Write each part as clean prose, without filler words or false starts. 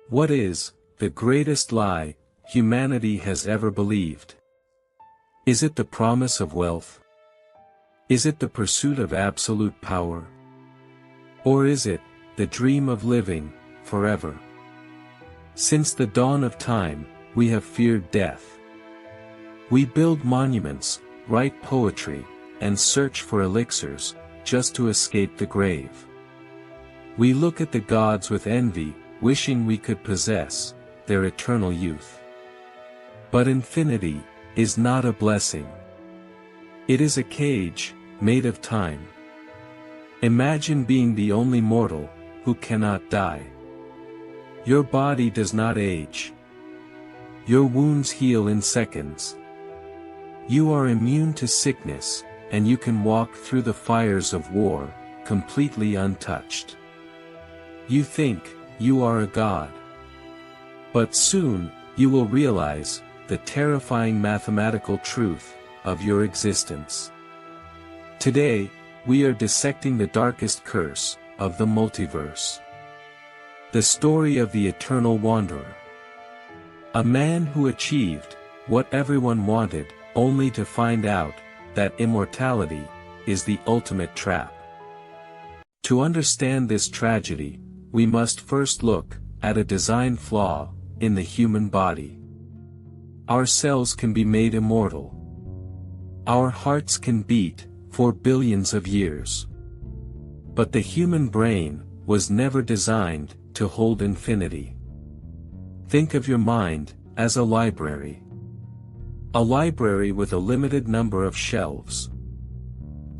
What is the greatest lie humanity has ever believed? Is it the promise of wealth? Is it the pursuit of absolute power? Or is it the dream of living forever? Since the dawn of time, we have feared death. We build monuments, write poetry, and search for elixirs, just to escape the grave. We look at the gods with envy, wishing we could possess their eternal youth. But infinity is not a blessing. It is a cage, made of time. Imagine being the only mortal who cannot die. Your body does not age. Your wounds heal in seconds. You are immune to sickness, and you can walk through the fires of war, completely untouched. You think you are a god. But soon, you will realize the terrifying mathematical truth of your existence. Today, we are dissecting the darkest curse of the multiverse. The story of the eternal wanderer. A man who achieved what everyone wanted, only to find out that immortality is the ultimate trap. To understand this tragedy, we must first look at a design flaw in the human body. Our cells can be made immortal. Our hearts can beat for billions of years. But the human brain was never designed to hold infinity. Think of your mind as a library. A library with a limited number of shelves.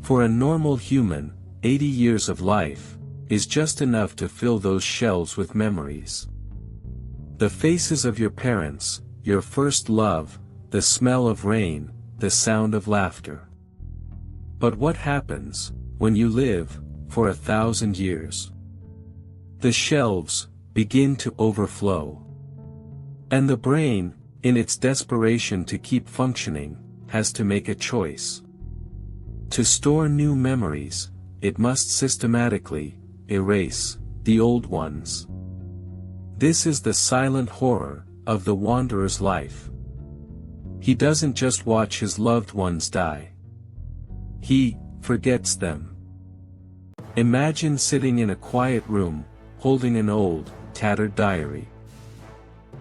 For a normal human, 80 years of life is just enough to fill those shelves with memories. The faces of your parents, your first love, the smell of rain, the sound of laughter. But what happens when you live for 1,000 years? The shelves begin to overflow. And the brain, in its desperation to keep functioning, has to make a choice. To store new memories, it must systematically erase the old ones. This is the silent horror of the wanderer's life. He doesn't just watch his loved ones die. He forgets them. Imagine sitting in a quiet room, holding an old, tattered diary.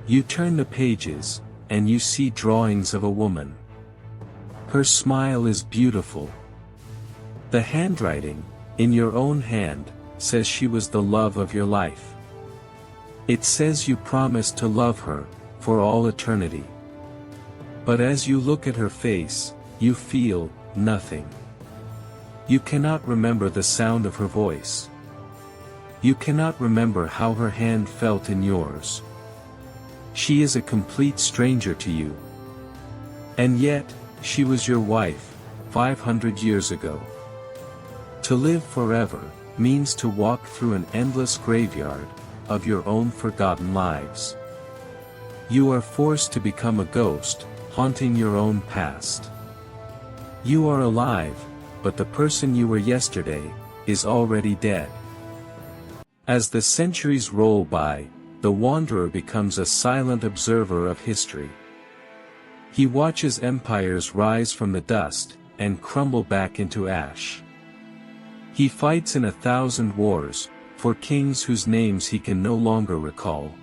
You turn the pages, and you see drawings of a woman. Her smile is beautiful. The handwriting, in your own hand, says she was the love of your life. It says you promised to love her for all eternity. But as you look at her face, you feel nothing. You cannot remember the sound of her voice. You cannot remember how her hand felt in yours. She is a complete stranger to you. And yet, she was your wife, 500 years ago. To live forever means to walk through an endless graveyard of your own forgotten lives. You are forced to become a ghost, haunting your own past. You are alive, but the person you were yesterday is already dead. As the centuries roll by, the wanderer becomes a silent observer of history. He watches empires rise from the dust and crumble back into ash. He fights in 1,000 wars, for kings whose names he can no longer recall.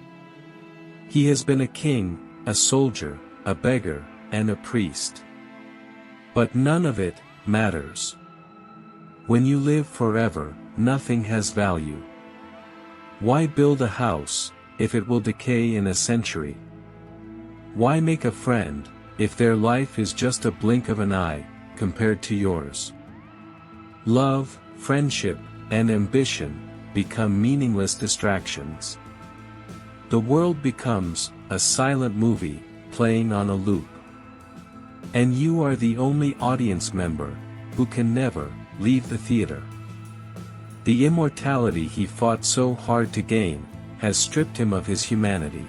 He has been a king, a soldier, a beggar, and a priest. But none of it matters. When you live forever, nothing has value. Why build a house, if it will decay in a century? Why make a friend, if their life is just a blink of an eye, compared to yours? Love, friendship, and ambition become meaningless distractions. The world becomes a silent movie, playing on a loop. And you are the only audience member who can never leave the theater. The immortality he fought so hard to gain has stripped him of his humanity.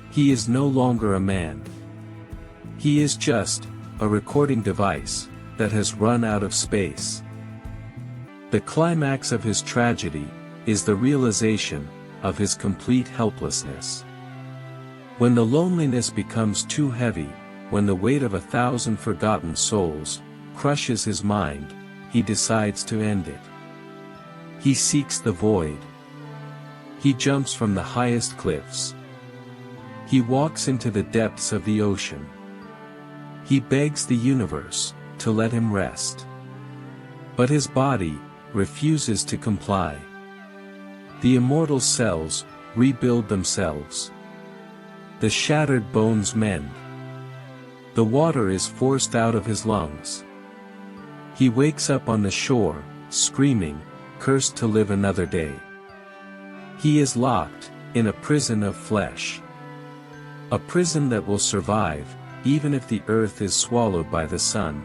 He is no longer a man. He is just a recording device that has run out of space. The climax of his tragedy is the realization of his complete helplessness. When the loneliness becomes too heavy, when the weight of 1,000 forgotten souls crushes his mind, he decides to end it. He seeks the void. He jumps from the highest cliffs. He walks into the depths of the ocean. He begs the universe to let him rest. But his body refuses to comply. The immortal cells rebuild themselves. The shattered bones mend. The water is forced out of his lungs. He wakes up on the shore, screaming, cursed to live another day. He is locked in a prison of flesh. A prison that will survive, even if the earth is swallowed by the sun.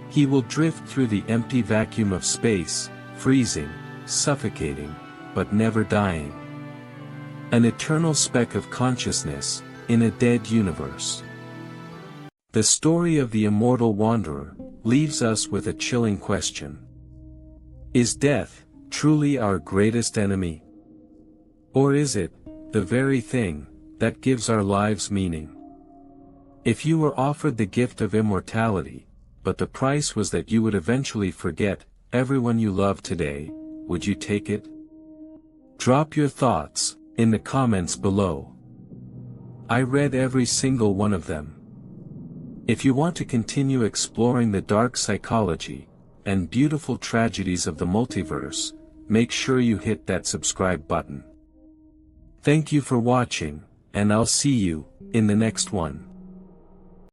He will drift through the empty vacuum of space, freezing, suffocating, but never dying. An eternal speck of consciousness, in a dead universe. The story of the immortal wanderer leaves us with a chilling question. Is death truly our greatest enemy? Or is it the very thing that gives our lives meaning? If you were offered the gift of immortality, but the price was that you would eventually forget everyone you love today, would you take it? Drop your thoughts in the comments below. I read every single one of them. If you want to continue exploring the dark psychology and beautiful tragedies of the multiverse, make sure you hit that subscribe button. Thank you for watching, and I'll see you in the next one.